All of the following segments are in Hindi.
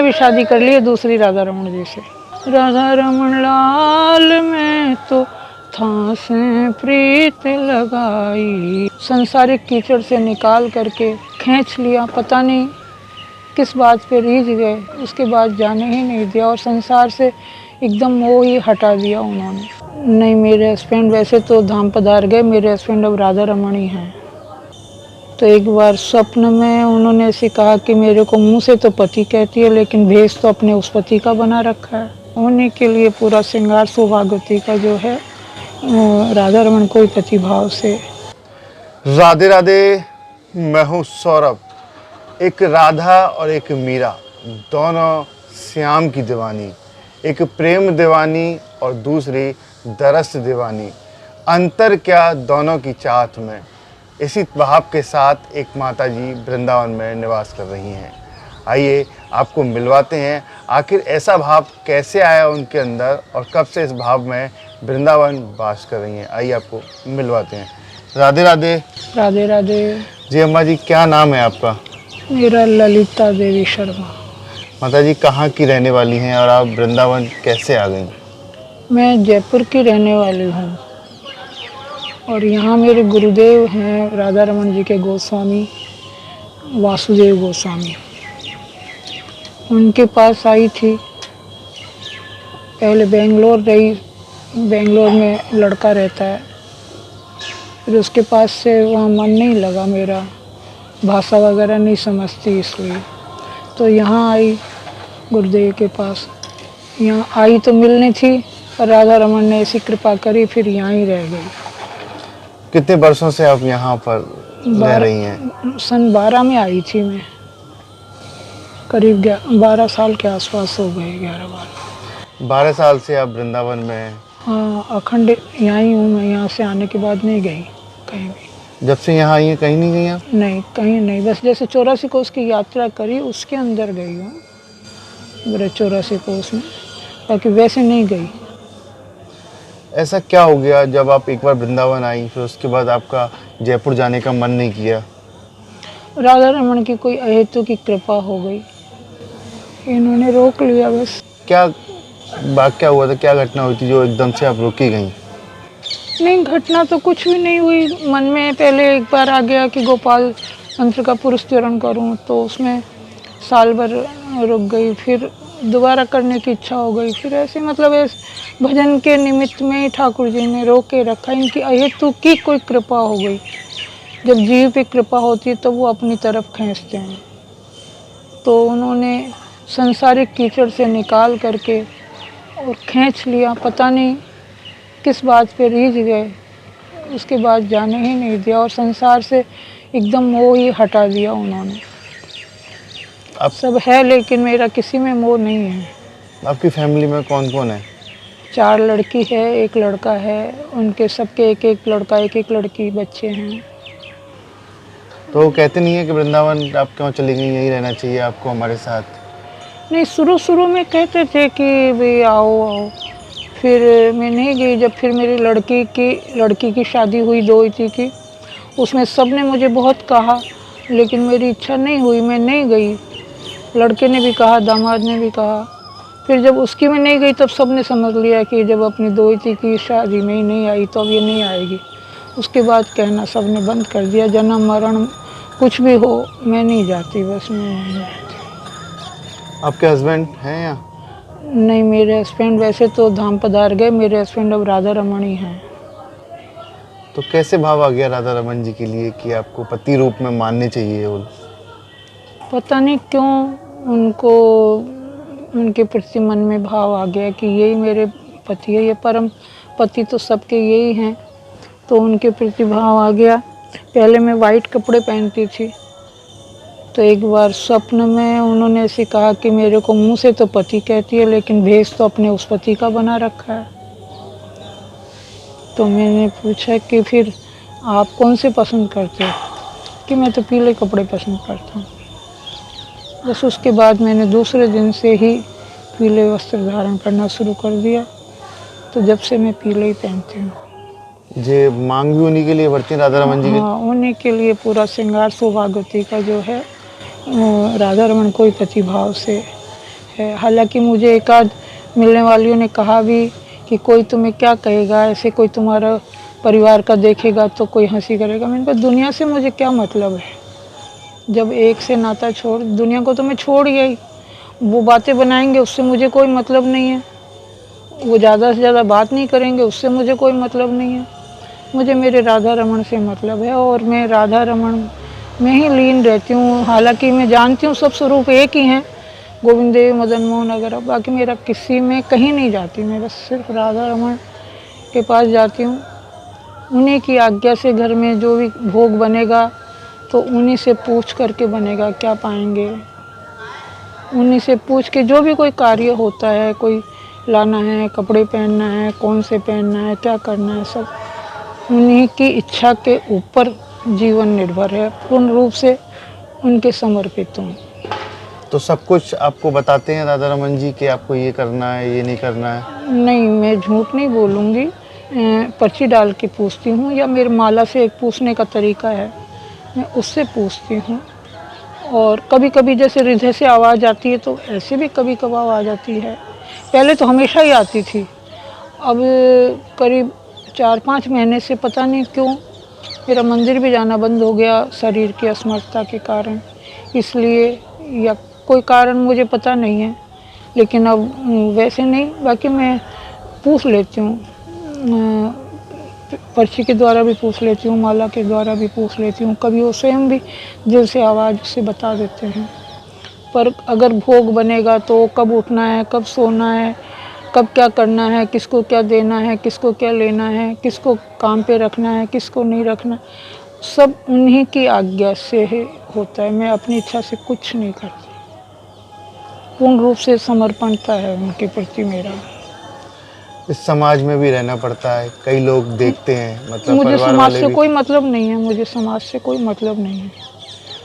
भी शादी कर ली है दूसरी राधा रमन जी से। राधा रमन लाल में तो थासे प्रीत लगाई, संसारिक कीचड़ से निकाल करके खींच लिया, पता नहीं किस बात पे रीझ गए, उसके बाद जाने ही नहीं दिया और संसार से एकदम मोह ही हटा दिया उन्होंने। नहीं, मेरे हस्बैंड वैसे तो धाम पधार गए, मेरे हस्बैंड अब राधा रमन ही हैं। तो एक बार स्वप्न में उन्होंने ऐसे कहा कि मेरे को मुंह से तो पति कहती है लेकिन भेष तो अपने उस पति का बना रखा है। होने के लिए पूरा श्रृंगार सौभाग्यवती का जो है राधा रमन को ही पति भाव से। राधे राधे, मैं हूँ सौरभ। एक राधा और एक मीरा, दोनों श्याम की दीवानी, एक प्रेम दीवानी और दूसरी दरस दीवानी। अंतर क्या दोनों की चाहत में। इसी भाव के साथ एक माता जी वृंदावन में निवास कर रही हैं। आइए आपको मिलवाते हैं, आखिर ऐसा भाव कैसे आया उनके अंदर और कब से इस भाव में वृंदावन वास कर रही हैं। आइए आपको मिलवाते हैं। राधे राधे। राधे राधे जी अम्मा जी, क्या नाम है आपका? मेरा ललिता देवी शर्मा। माता जी कहाँ की रहने वाली हैं और आप वृंदावन कैसे आ गई? मैं जयपुर की रहने वाली हूँ और यहाँ मेरे गुरुदेव हैं राधा रमन जी के गोस्वामी वासुदेव गोस्वामी। उनके पास आई थी, पहले बेंगलोर रही, बेंगलोर में लड़का रहता है, फिर उसके पास से वहाँ मन नहीं लगा मेरा, भाषा वगैरह नहीं समझती इसलिए तो यहाँ आई गुरुदेव के पास। यहाँ आई तो मिलनी थी पर राधा रमन ने ऐसी कृपा करी, फिर यहाँ ही रह गई। कितने वर्षों से आप यहाँ पर रह रही हैं? सन 12 में आई थी मैं, करीब 12 साल के आसपास हो गए, 11-12। 12 साल से आप वृंदावन में हैं? हाँ, अखंड यहाँ ही हूँ मैं। यहाँ से आने के बाद नहीं गई कहीं भी। जब से यहाँ आई हैं कहीं नहीं गई आप? नहीं, कहीं नहीं, बस जैसे 84 कोस की यात्रा करी उसके अंदर गई हूँ मेरे 84 कोस में, बाकी वैसे नहीं गई। ऐसा क्या हो गया जब आप एक बार वृंदावन आई फिर उसके बाद आपका जयपुर जाने का मन नहीं किया? राधा रमन की कोई अहेतु की कृपा हो गई, इन्होंने रोक लिया बस। क्या बात क्या हुआ था, क्या घटना हुई थी जो एकदम से आप रुकी गई? नहीं, घटना तो कुछ भी नहीं हुई। मन में पहले एक बार आ गया कि गोपाल तंत्र का पुरुष चरण करूं, तो उसमें साल भर रुक गई, फिर दोबारा करने की इच्छा हो गई, फिर ऐसे मतलब इस भजन के निमित्त में ही ठाकुर जी ने रोक के रखा। इनकी अहेतु की कोई कृपा हो गई। जब जीव पे कृपा होती है तो वो अपनी तरफ खींचते हैं, तो उन्होंने संसारिक कीचड़ से निकाल करके और खींच लिया, पता नहीं किस बात पे रीझ गए, उसके बाद जाने ही नहीं दिया और संसार से एकदम मोह ही हटा दिया उन्होंने। अब सब है लेकिन मेरा किसी में मोह नहीं है। आपकी फैमिली में कौन कौन है? 4 लड़की है, 1 लड़का है, उनके सबके एक लड़का 1 लड़की, बच्चे हैं। तो वो कहते नहीं है कि वृंदावन आप क्यों चली गई, यहीं रहना चाहिए आपको हमारे साथ? नहीं, शुरू में कहते थे कि भाई आओ आओ, फिर मैं नहीं गई। जब फिर मेरी लड़की की शादी हुई 2 की, उसमें सब ने मुझे बहुत कहा लेकिन मेरी इच्छा नहीं हुई, मैं नहीं गई। लड़के ने भी कहा, दामाद ने भी कहा। फिर जब उसकी में नहीं गई तब सब ने समझ लिया कि जब अपनी 2 की शादी में ही नहीं आई तो अब ये नहीं आएगी। उसके बाद कहना सब ने बंद कर दिया, जन्म मरण कुछ भी हो मैं नहीं जाती, बस मैं नहीं जाती। आपके हस्बैंड हैं यहाँ? नहीं, मेरे हस्बैंड वैसे तो धाम पधार गए, मेरे हस्बैंड अब राधा रमन ही हैं। तो कैसे भाव आ गया राधा रमन जी के लिए कि आपको पति रूप में मानने चाहिए वो? पता नहीं क्यों उनको उनके प्रति मन में भाव आ गया कि यही मेरे पति है, ये परम पति तो सबके यही हैं, तो उनके प्रति भाव आ गया। पहले मैं वाइट कपड़े पहनती थी, तो एक बार स्वप्न में उन्होंने ऐसे कहा कि मेरे को मुंह से तो पति कहती है लेकिन भेष तो अपने उस पति का बना रखा है। तो मैंने पूछा कि फिर आप कौन से पसंद करते हो? कि मैं तो पीले कपड़े पसंद करता हूँ। बस उसके बाद मैंने दूसरे दिन से ही पीले वस्त्र धारण करना शुरू कर दिया, तो जब से मैं पीले ही पहनती हूँ। जे मांग भी उन्हीं के लिए बढ़ती है राधा रमन जी के? हाँ, उन्हीं के लिए पूरा श्रृंगार सौभाग्यवती का जो है राधा रमन को ही पति भाव से है। हालांकि मुझे एक आध मिलने वालियों ने कहा भी कि कोई तुम्हें क्या कहेगा, ऐसे कोई तुम्हारा परिवार का देखेगा तो कोई हंसी करेगा। मैंने कहा दुनिया से मुझे क्या मतलब है, जब एक से नाता छोड़, दुनिया को तो मैं छोड़ गई, वो बातें बनाएंगे उससे मुझे कोई मतलब नहीं है, वो ज़्यादा से ज़्यादा बात नहीं करेंगे उससे मुझे कोई मतलब नहीं है। मुझे मेरे राधा रमन से मतलब है और मैं राधा रमन में ही लीन रहती हूँ। हालांकि मैं जानती हूँ सब स्वरूप एक ही हैं, गोविंद देव, मदन मोहन वगैरह, बाकी मेरा किसी में कहीं नहीं जाती, मैं बस सिर्फ राधा रमन के पास जाती हूँ। उन्हीं की आज्ञा से घर में जो भी भोग बनेगा तो उन्हीं से पूछ करके बनेगा, क्या पाएंगे उन्हीं से पूछ के, जो भी कोई कार्य होता है, कोई लाना है, कपड़े पहनना है, कौन से पहनना है, क्या करना है, सब उन्हीं की इच्छा के ऊपर जीवन निर्भर है। पूर्ण रूप से उनके समर्पित हूँ। तो सब कुछ आपको बताते हैं राधा रमन जी कि आपको ये करना है, ये नहीं करना है? नहीं, मैं झूठ नहीं बोलूँगी, पर्ची डाल के पूछती हूँ, या मेरे माला से एक पूछने का तरीका है, मैं उससे पूछती हूँ। और कभी कभी जैसे हृदय से आवाज़ आती है तो ऐसे भी कभी कभार आवाज़ आती है। पहले तो हमेशा ही आती थी, अब करीब 4-5 महीने से पता नहीं क्यों मेरा मंदिर भी जाना बंद हो गया शरीर की असमर्थता के कारण, इसलिए या कोई कारण मुझे पता नहीं है। लेकिन अब वैसे नहीं, बाकी मैं पूछ लेती हूँ, पर्ची के द्वारा भी पूछ लेती हूँ, माला के द्वारा भी पूछ लेती हूँ, कभी वो स्वयं भी दिल से आवाज़ से बता देते हैं। पर अगर भोग बनेगा तो कब उठना है, कब सोना है, कब क्या करना है, किसको क्या देना है, किसको क्या लेना है, किसको काम पे रखना है, किसको नहीं रखना, सब उन्हीं की आज्ञा से होता है। मैं अपनी इच्छा से कुछ नहीं करती, पूर्ण रूप से समर्पणता है उनके प्रति मेरा। इस समाज में भी रहना पड़ता है, कई लोग देखते हैं, मतलब मुझे परिवार समाज वाले से भी। कोई मतलब नहीं है, मुझे समाज से कोई मतलब नहीं है।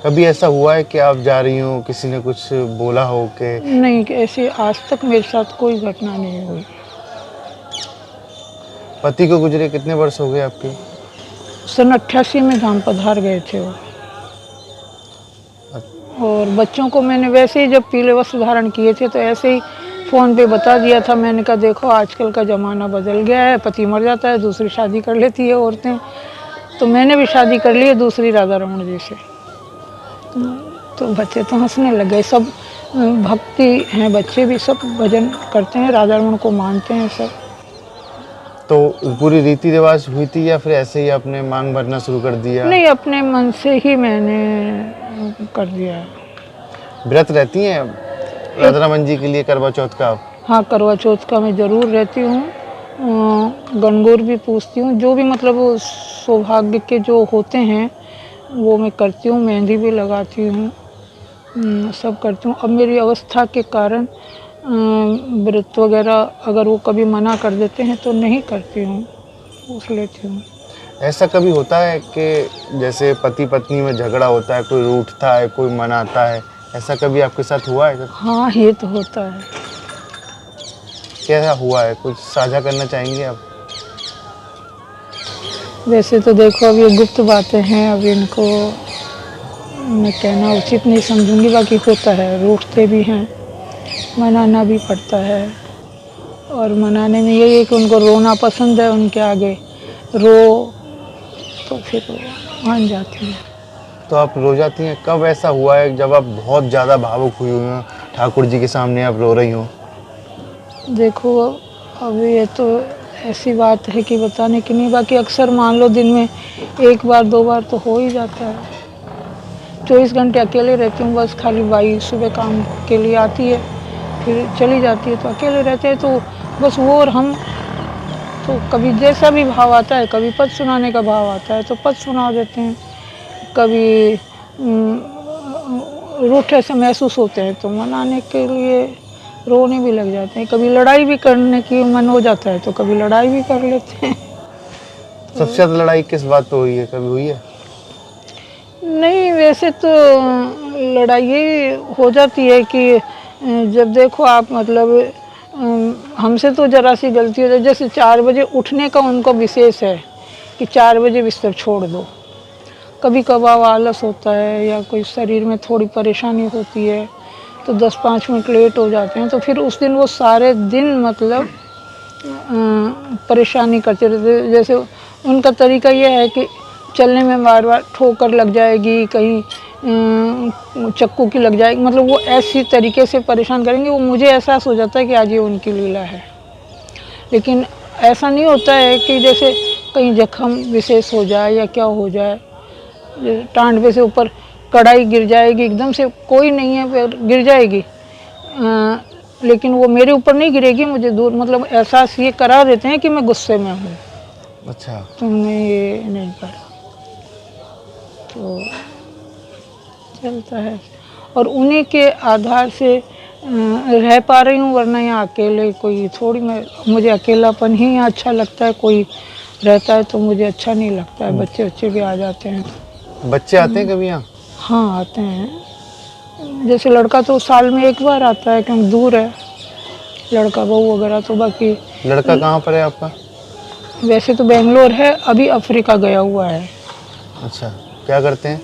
कभी ऐसा हुआ है कि आप जा रही हो, किसी ने कुछ बोला हो कि? नहीं, ऐसे आज तक मेरे साथ कोई घटना नहीं हुई। पति को गुजरे कितने वर्ष हो गए आपके? सन 88 में धाम पधार गए थे वो। और बच्चों को मैंने वैसे ही जब पीले वस्त्र धारण किए थे तो ऐसे ही फ़ोन पे बता दिया था। मैंने कहा देखो आजकल का ज़माना बदल गया है, पति मर जाता है दूसरी शादी कर लेती है औरतें, तो मैंने भी शादी कर ली है दूसरी राधा रमन जी से। तो बच्चे तो हंसने लग गए, सब भक्ति हैं, बच्चे भी सब भजन करते हैं, राधा रमन को मानते हैं सब। तो पूरी रीति रिवाज हुई थी या फिर ऐसे ही आपने मांग भरना शुरू कर दिया? नहीं, अपने मन से ही मैंने कर दिया। व्रत रहती हैं राधा रमन जी के लिए करवा चौथ का? हाँ, करवा चौथ का मैं ज़रूर रहती हूँ, गणगौर भी पूछती हूँ, जो भी मतलब वो सौभाग्य के जो होते हैं वो मैं करती हूँ, मेहंदी भी लगाती हूँ, सब करती हूँ। अब मेरी अवस्था के कारण व्रत वगैरह अगर वो कभी मना कर देते हैं तो नहीं करती हूँ, पूछ लेती हूँ। ऐसा कभी होता है कि जैसे पति पत्नी में झगड़ा होता है, कोई रूठता है, कोई मनाता है, ऐसा कभी आपके साथ हुआ है? हाँ, ये तो होता है। क्या हुआ है, कुछ साझा करना चाहेंगे आप? वैसे तो देखो अब ये गुप्त बातें हैं, अब इनको मैं कहना उचित नहीं समझूंगी, बाकी होता है, रूठते भी हैं, मनाना भी पड़ता है। और मनाने में यही है कि उनको रोना पसंद है, उनके आगे रो तो फिर वो मान जाती है। तो आप रो जाती हैं? कब ऐसा हुआ है जब आप बहुत ज़्यादा भावुक हुई हुई हो, ठाकुर जी के सामने आप रो रही हो? देखो अब ये तो ऐसी बात है कि बताने की नहीं, बाकी अक्सर मान लो दिन में 1 बार 2 बार तो हो ही जाता है। 24 घंटे अकेले रहती हूँ, बस खाली बाई सुबह काम के लिए आती है फिर चली जाती है, तो अकेले रहते हैं तो बस वो और हम। तो कभी जैसा भी भाव आता है, कभी पद सुनाने का भाव आता है तो पद सुना देते हैं, कभी रूठे से महसूस होते हैं तो मनाने के लिए रोने भी लग जाते हैं, कभी लड़ाई भी करने की मन हो जाता है तो कभी लड़ाई भी कर लेते हैं। सबसे ज़्यादा लड़ाई किस बात पे हुई है, कभी हुई है? नहीं, वैसे तो लड़ाई यही हो जाती है कि जब देखो आप मतलब हमसे तो ज़रा सी गलती हो जाए, जैसे 4 बजे उठने का उनको विशेष है कि 4 बजे बिस्तर छोड़ दो। कभी कभार आलस होता है या कोई शरीर में थोड़ी परेशानी होती है तो 10-5 मिनट लेट हो जाते हैं, तो फिर उस दिन वो सारे दिन मतलब परेशानी करते रहते। जैसे उनका तरीका ये है कि चलने में बार बार ठोकर लग जाएगी, कहीं चक्कू की लग जाएगी, मतलब वो ऐसी तरीके से परेशान करेंगे। वो मुझे एहसास हो जाता है कि आज ये उनकी लीला है, लेकिन ऐसा नहीं होता है कि जैसे कहीं जख्म विशेष हो जाए या क्या हो जाए, टांड पे से ऊपर कढ़ाई गिर जाएगी एकदम से, कोई नहीं है फिर गिर जाएगी, लेकिन वो मेरे ऊपर नहीं गिरेगी, मुझे दूर मतलब एहसास ये करा देते हैं कि मैं गुस्से में हूँ। अच्छा, तुमने ये नहीं करा, तो चलता है। और उन्हीं के आधार से रह पा रही हूँ, वरना यहाँ अकेले कोई थोड़ी, मुझे अकेलापन ही यहाँ अच्छा लगता है। कोई रहता है तो मुझे अच्छा नहीं लगता है। बच्चे भी आ जाते हैं। बच्चे आते हैं कभी यहाँ? हाँ आते हैं, जैसे लड़का तो साल में एक बार आता है क्योंकि दूर है, लड़का बहू वगैरह तो। बाकी लड़का कहाँ पर है आपका? वैसे तो बेंगलोर है, अभी अफ्रीका गया हुआ है। अच्छा, क्या करते हैं?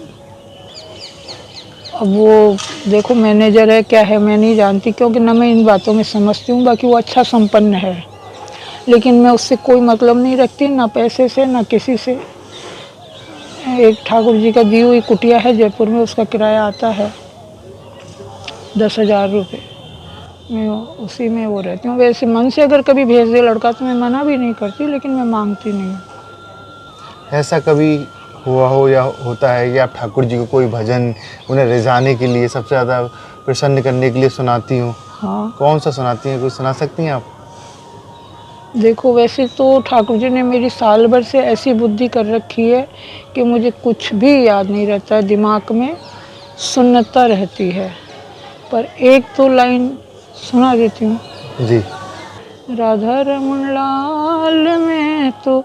अब वो देखो मैनेजर है क्या है मैं नहीं जानती, क्योंकि ना मैं इन बातों में समझती हूँ। बाकी वो अच्छा संपन्न है, लेकिन मैं उससे कोई मतलब नहीं रखती, ना पैसे से ना किसी से। एक ठाकुर जी का दी हुई कुटिया है जयपुर में, उसका किराया आता है 10,000 रुपये। मैं उसी में वो रहती हूँ। वैसे मन से अगर कभी भेज दे लड़का तो मैं मना भी नहीं करती, लेकिन मैं मांगती नहीं हूँ। ऐसा कभी हुआ हो या होता है कि आप ठाकुर जी को कोई भजन उन्हें रिझाने के लिए, सबसे ज़्यादा प्रसन्न करने के लिए सुनाती हूँ? हाँ कौन सा सुनाती हैं, कुछ सुना सकती हैं आप? देखो, वैसे तो ठाकुर जी ने मेरी साल भर से ऐसी बुद्धि कर रखी है कि मुझे कुछ भी याद नहीं रहता है, दिमाग में सुन्नता रहती है। पर एक तो लाइन सुना देती हूँ। जी। राधा रमन लाल में तो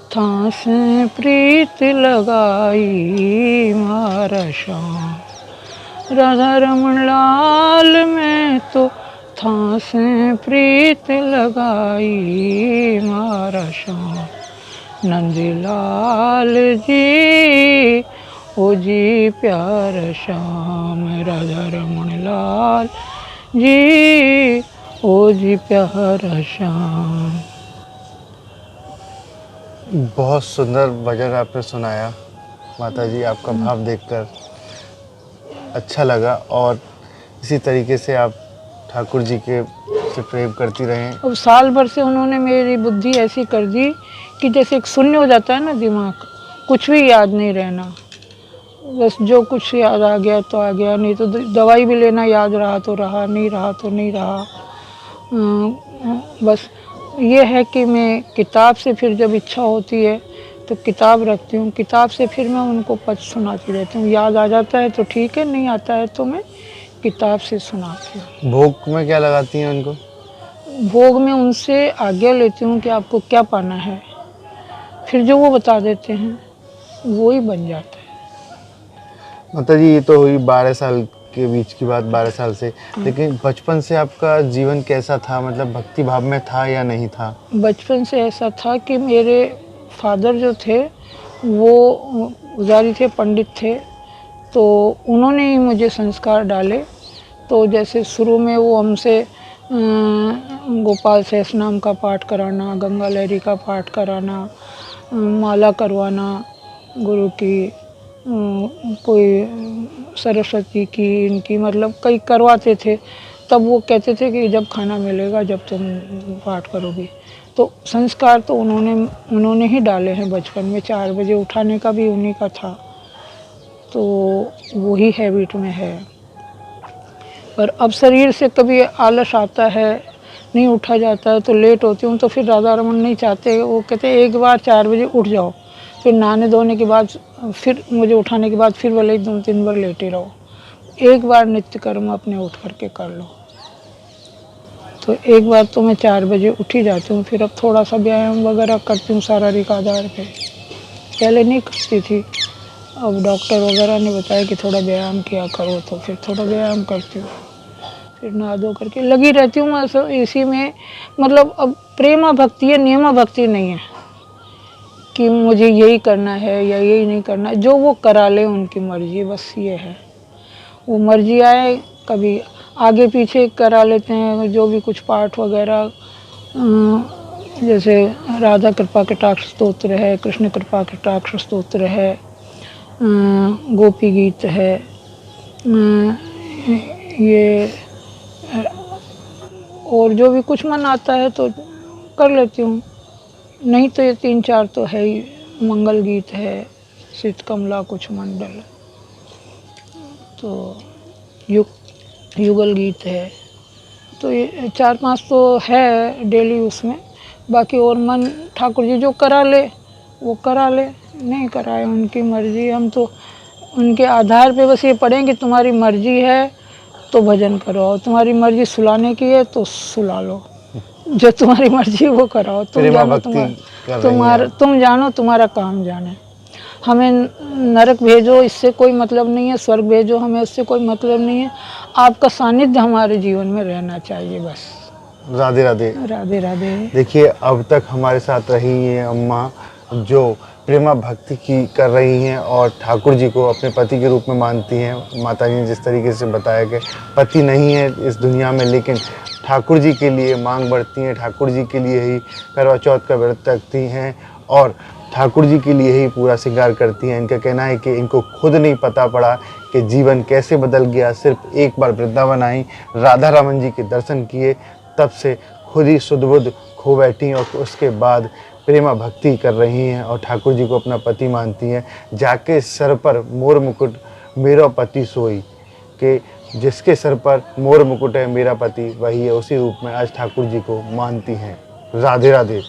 थास प्रीत लगाई मारा श्याम। राधा रमन लाल में तो थास प्रीत लगाई मारा श्याम। नंदलाल जी ओ जी प्यार श्याम। राधा रमन लाल जी ओ जी प्यारा श्याम। बहुत सुंदर भजन आपने सुनाया माता जी, आपका भाव देखकर अच्छा लगा, और इसी तरीके से आप ठाकुर जी के से प्रेम करती रहें। अब साल भर से उन्होंने मेरी बुद्धि ऐसी कर दी कि जैसे एक शून्य हो जाता है ना दिमाग, कुछ भी याद नहीं रहना, बस जो कुछ याद आ गया तो आ गया, नहीं तो दवाई भी लेना याद रहा तो रहा, नहीं रहा तो नहीं रहा। बस ये है कि मैं किताब से फिर जब इच्छा होती है तो किताब रखती हूँ, किताब से फिर मैं उनको पद सुनाती रहती हूँ। याद आ जाता है तो ठीक है, नहीं आता है तो मैं किताब से सुनाती हूँ। भोग में क्या लगाती हैं उनको? भोग में उनसे आज्ञा लेती हूँ कि आपको क्या पाना है, फिर जो वो बता देते हैं वो ही बन जाता है। माता जी, ये तो हुई 12 साल के बीच की बात, 12 साल से, लेकिन बचपन से आपका जीवन कैसा था? मतलब भक्ति भाव में था या नहीं था? बचपन से ऐसा था कि मेरे फादर जो थे वो पुजारी थे, पंडित थे, तो उन्होंने ही मुझे संस्कार डाले। तो जैसे शुरू में वो हमसे गोपाल शेष नाम का पाठ कराना, गंगा लहरी का पाठ कराना, माला करवाना गुरु की, कोई सरस्वती की, इनकी मतलब कई करवाते थे। तब वो कहते थे कि जब खाना मिलेगा जब तुम पाठ करोगी। तो संस्कार तो उन्होंने ही डाले हैं बचपन में। 4 बजे उठाने का भी उन्हीं का था, तो वही हैबिट में है। पर अब शरीर से कभी आलस आता है, नहीं उठा जाता है तो लेट होती हूँ, तो फिर राधा रमन नहीं चाहते, वो कहते एक बार 4 बजे उठ जाओ, फिर नहाने धोने के बाद फिर मुझे उठाने के बाद फिर भले 2-3 बार लेटे रहो, एक बार नित्य कर्म अपने उठ करके कर लो। तो एक बार तो मैं 4 बजे उठ ही जाती हूँ। फिर अब थोड़ा सा व्यायाम वगैरह करती हूँ शारीरिक आधार पे, पहले नहीं करती थी। अब डॉक्टर वगैरह ने बताया कि थोड़ा व्यायाम किया करो, तो फिर थोड़ा व्यायाम करती हूँ, फिर नहा धो करके लगी रहती हूँ इसी में। मतलब अब प्रेमा भक्ति है, नियमा भक्ति नहीं है कि मुझे यही करना है या यही नहीं करना। जो वो करा ले उनकी मर्जी, बस ये है। वो मर्जी आए, कभी आगे पीछे करा लेते हैं जो भी कुछ पाठ वगैरह, जैसे राधा कृपा कटाक्ष स्तोत्र है, कृष्ण कृपा कटाक्ष स्तोत्र है, गोपी गीत है, ये और जो भी कुछ मन आता है तो कर लेती हूँ। नहीं तो ये 3-4 तो है ही। मंगल गीत है, शीत कमला कुछ मंडल, तो युगल गीत है, तो ये 4-5 तो है डेली उसमें। बाकी और मन ठाकुर जी जो करा ले वो करा ले, नहीं कराए उनकी मर्जी। हम तो उनके आधार पे बस ये पढ़ें कि तुम्हारी मर्जी है तो भजन करो, और तुम्हारी मर्जी सुलाने की है तो सुला लो, जो तुम्हारी मर्जी है वो कराओ। तुम जानो तुम्हारा काम जाने। हमें नरक भेजो इससे कोई मतलब नहीं है, स्वर्ग भेजो हमें इससे कोई मतलब नहीं है। आपका सानिध्य हमारे जीवन में रहना चाहिए बस। राधे राधे। राधे राधे। देखिए अब तक हमारे साथ रही हैं अम्मा, जो प्रेमा भक्ति की कर रही हैं और ठाकुर जी को अपने पति के रूप में मानती हैं। माता जी ने जिस तरीके से बताया कि पति नहीं है इस दुनिया में, लेकिन ठाकुर जी के लिए मांग बढ़ती हैं, ठाकुर जी के लिए ही करवा चौथ का व्रत रखती हैं और ठाकुर जी के लिए ही पूरा श्रृंगार करती हैं। इनका कहना है कि इनको खुद नहीं पता पड़ा कि जीवन कैसे बदल गया। सिर्फ एक बार वृंदावन आई, राधा रमन जी के दर्शन किए, तब से खुद ही सुध बुध खो बैठी और उसके बाद प्रेमा भक्ति कर रही हैं और ठाकुर जी को अपना पति मानती हैं। जाके सर पर मोर मुकुट मेरा पति सोई, कि जिसके सर पर मोर मुकुट है मेरा पति वही है, उसी रूप में आज ठाकुर जी को मानती हैं। राधे राधे।